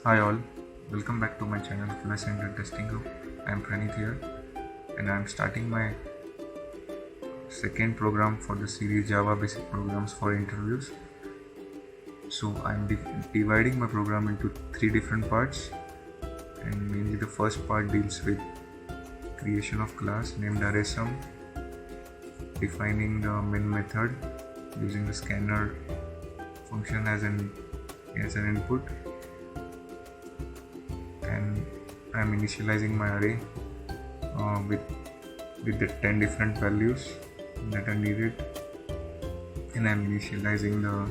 Hi all, welcome back to my channel Fluent Center Testing Group. I am Pranit here and I am starting my second program for the series Java Basic Programs for Interviews. So I am dividing my program into three different parts, and mainly the first part deals with creation of class named ArraySum, defining the main method using the scanner function as an input, and I am initializing my array with the 10 different values that are needed, and I am initializing the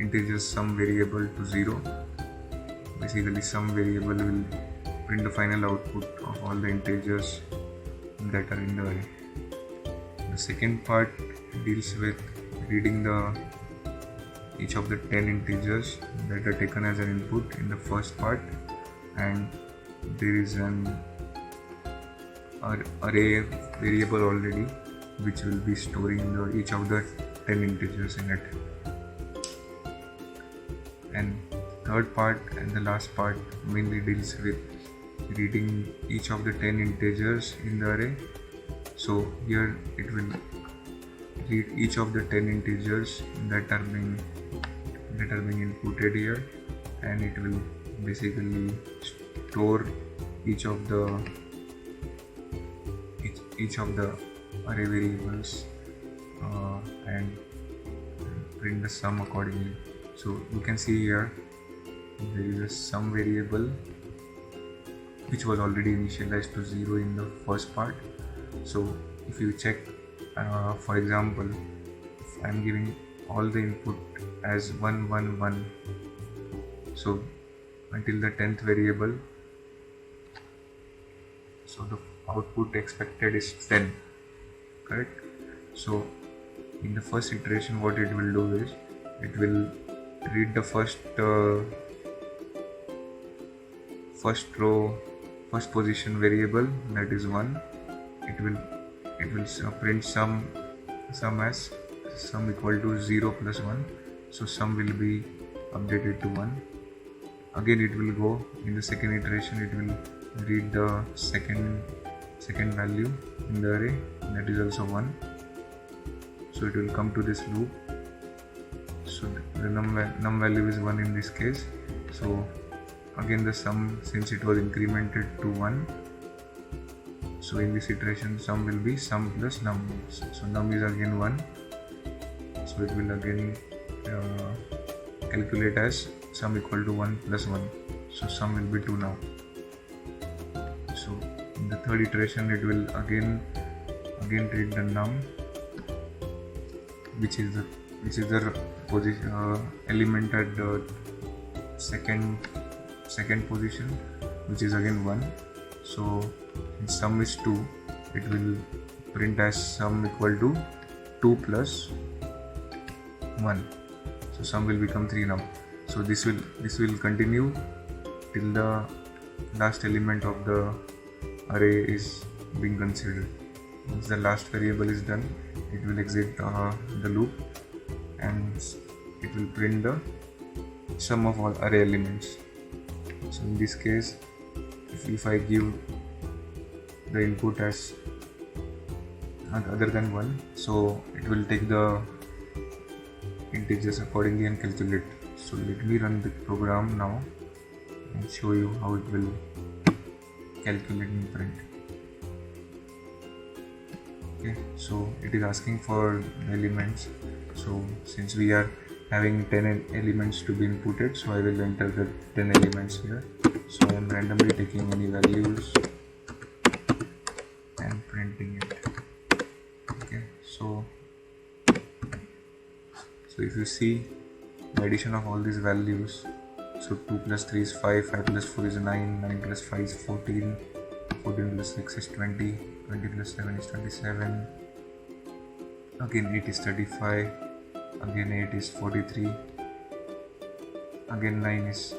integers sum variable to 0. Basically, sum variable will print the final output of all the integers that are in the array. The second part deals with reading each of the 10 integers that are taken as an input in the first part, and there is an array variable already which will be storing each of the 10 integers in it. And third part and the last part mainly deals with reading each of the 10 integers in the array. So here it will read each of the 10 integers that are being inputted here, and it will basically store each of the array variables and print the sum accordingly. So you can see here there is a sum variable which was already initialized to 0 in the first part. So if you check, for example, if I am giving all the input as 1 1 1, so until the 10th variable, so the output expected is 10, correct? So in the first iteration, what it will do is it will read the first position variable, that is 1. It will print sum equal to 0 plus 1, so sum will be updated to 1. Again it will go in the second iteration, it will read the second value in the array, that is also 1. So it will come to this loop. So the num value is 1 in this case. So again the sum, since it was incremented to 1, so in this iteration sum will be sum plus num. So num is again 1, so it will again calculate as sum equal to 1 plus 1, so sum will be 2 now. So in the third iteration it will again read the num, which is the position element at the second position, which is again 1. So if sum is 2, it will print as sum equal to 2 plus 1, so sum will become 3 now. So this will continue till the last element of the array is being considered. Once the last variable is done, it will exit the loop, and it will print the sum of all array elements. So in this case, if I give the input as other than 1, so it will take the integers accordingly and calculate. So let me run the program now and show you how it will calculate and print. Okay, so it is asking for the elements. So since we are having 10 elements to be inputted, so I will enter the 10 elements here. So I am randomly taking any values and printing it. Okay, so if you see the addition of all these values, so 2 plus 3 is 5, 5 plus 4 is 9, 9 plus 5 is 14, 14 plus 6 is 20, 20 plus 7 is 27, again 8 is 35, again 8 is 43, again 9 is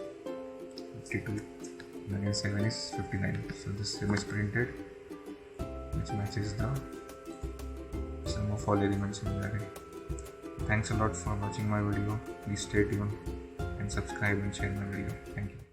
52, and again 7 is 59. So the same is printed, which matches the sum of all elements in the array. Thanks a lot for watching my video. Please stay tuned and and subscribe and share my video. Thank you.